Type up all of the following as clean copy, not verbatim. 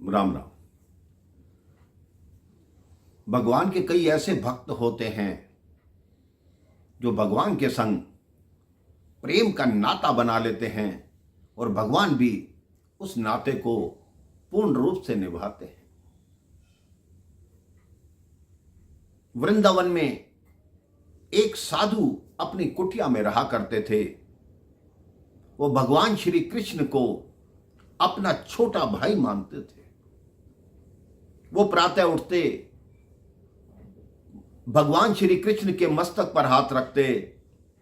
राम राम। भगवान के कई ऐसे भक्त होते हैं जो भगवान के संग प्रेम का नाता बना लेते हैं और भगवान भी उस नाते को पूर्ण रूप से निभाते हैं। वृंदावन में एक साधु अपनी कुटिया में रहा करते थे। वो भगवान श्री कृष्ण को अपना छोटा भाई मानते थे। वो प्रातः उठते, भगवान श्री कृष्ण के मस्तक पर हाथ रखते,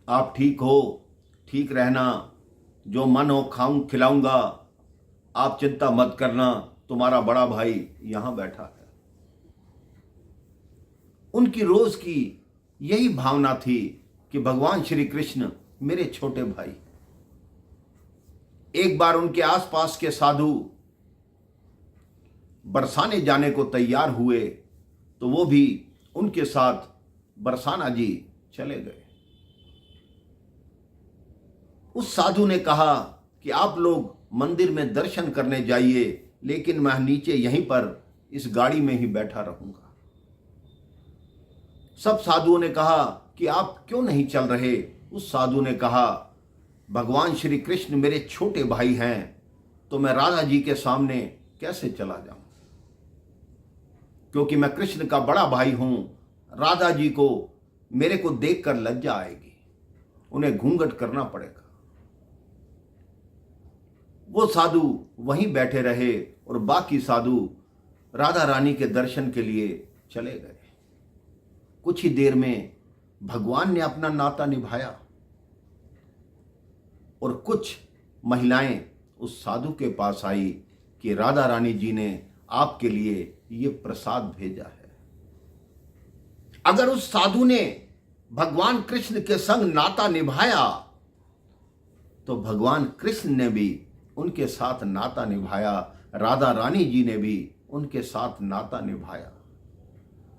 आप ठीक हो, ठीक रहना, जो मन हो खाऊं खिलाऊंगा, आप चिंता मत करना, तुम्हारा बड़ा भाई यहां बैठा है। उनकी रोज की यही भावना थी कि भगवान श्री कृष्ण मेरे छोटे भाई। एक बार उनके आसपास के साधु बरसाने जाने को तैयार हुए तो वो भी उनके साथ बरसाना जी चले गए। उस साधु ने कहा कि आप लोग मंदिर में दर्शन करने जाइए, लेकिन मैं नीचे यहीं पर इस गाड़ी में ही बैठा रहूंगा। सब साधुओं ने कहा कि आप क्यों नहीं चल रहे। उस साधु ने कहा, भगवान श्री कृष्ण मेरे छोटे भाई हैं, तो मैं राधा जी के सामने कैसे चला जाऊं, क्योंकि मैं कृष्ण का बड़ा भाई हूं। राधा जी को मेरे को देखकर लज्जा आएगी, उन्हें घूंघट करना पड़ेगा। वो साधु वहीं बैठे रहे और बाकी साधु राधा रानी के दर्शन के लिए चले गए। कुछ ही देर में भगवान ने अपना नाता निभाया और कुछ महिलाएं उस साधु के पास आई कि राधा रानी जी ने आपके लिए ये प्रसाद भेजा है। अगर उस साधु ने भगवान कृष्ण के संग नाता निभाया तो भगवान कृष्ण ने भी उनके साथ नाता निभाया, राधा रानी जी ने भी उनके साथ नाता निभाया।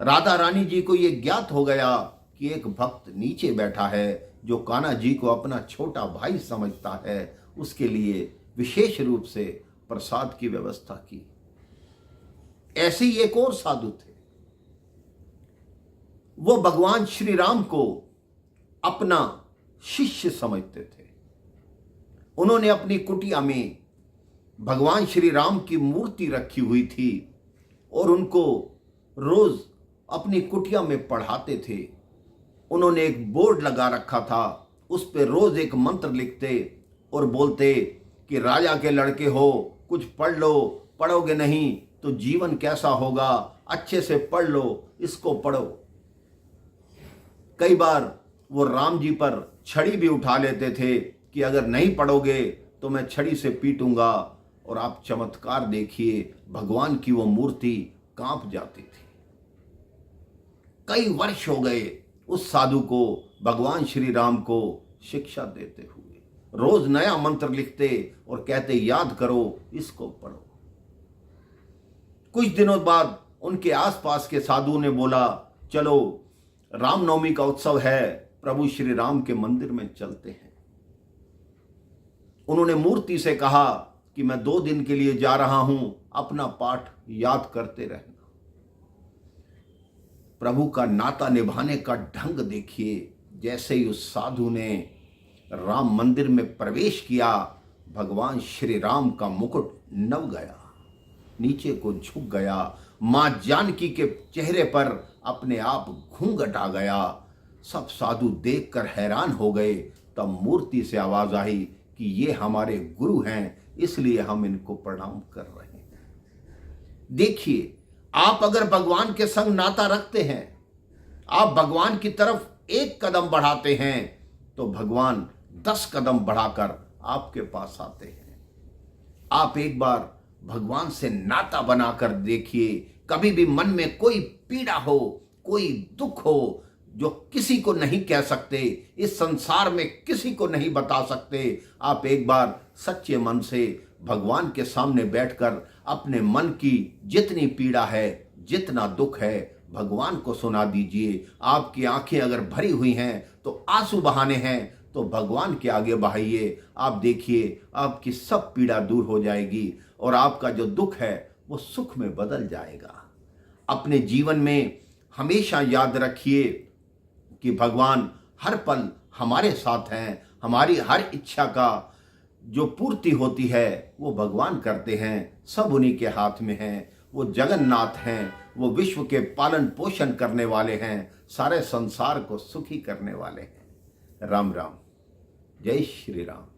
राधा रानी जी को यह ज्ञात हो गया कि एक भक्त नीचे बैठा है जो कान्हा जी को अपना छोटा भाई समझता है। उसके लिए विशेष रूप से प्रसाद की व्यवस्था की। ऐसे ही एक और साधु थे। वो भगवान श्री राम को अपना शिष्य समझते थे। उन्होंने अपनी कुटिया में भगवान श्री राम की मूर्ति रखी हुई थी और उनको रोज अपनी कुटिया में पढ़ाते थे। उन्होंने एक बोर्ड लगा रखा था, उस पर रोज एक मंत्र लिखते और बोलते कि राजा के लड़के हो, कुछ पढ़ लो, पढ़ोगे नहीं तो जीवन कैसा होगा, अच्छे से पढ़ लो, इसको पढ़ो। कई बार वो राम जी पर छड़ी भी उठा लेते थे कि अगर नहीं पढ़ोगे तो मैं छड़ी से पीटूंगा। और आप चमत्कार देखिए, भगवान की वो मूर्ति कांप जाती थी। कई वर्ष हो गए उस साधु को भगवान श्री राम को शिक्षा देते हुए। रोज नया मंत्र लिखते और कहते, याद करो, इसको पढ़ो। कुछ दिनों बाद उनके आसपास के साधु ने बोला, चलो रामनवमी का उत्सव है, प्रभु श्री राम के मंदिर में चलते हैं। उन्होंने मूर्ति से कहा कि मैं 2 दिन के लिए जा रहा हूं, अपना पाठ याद करते रहना। प्रभु का नाता निभाने का ढंग देखिए। जैसे ही उस साधु ने राम मंदिर में प्रवेश किया, भगवान श्री राम का मुकुट नव गया, नीचे को झुक गया। मां जानकी के चेहरे पर अपने आप घूंघट आ गया। सब साधु देखकर हैरान हो गए। तब मूर्ति से आवाज आई कि ये हमारे गुरु हैं, इसलिए हम इनको प्रणाम कर रहे हैं। देखिए, आप अगर भगवान के संग नाता रखते हैं, आप भगवान की तरफ एक कदम बढ़ाते हैं तो भगवान 10 कदम बढ़ाकर आपके पास आते हैं। आप एक बार भगवान से नाता बनाकर देखिए। कभी भी मन में कोई पीड़ा हो, कोई दुख हो जो किसी को नहीं कह सकते, इस संसार में किसी को नहीं बता सकते, आप एक बार सच्चे मन से भगवान के सामने बैठकर अपने मन की जितनी पीड़ा है, जितना दुख है, भगवान को सुना दीजिए। आपकी आंखें अगर भरी हुई हैं तो आंसू बहाने हैं तो भगवान के आगे बहाइए। आप देखिए, आपकी सब पीड़ा दूर हो जाएगी और आपका जो दुख है वो सुख में बदल जाएगा। अपने जीवन में हमेशा याद रखिए कि भगवान हर पल हमारे साथ हैं। हमारी हर इच्छा का जो पूर्ति होती है वो भगवान करते हैं, सब उन्हीं के हाथ में हैं। वो जगन्नाथ हैं, वो विश्व के पालन पोषण करने वाले हैं, सारे संसार को सुखी करने वाले हैं। राम राम, जय श्री राम।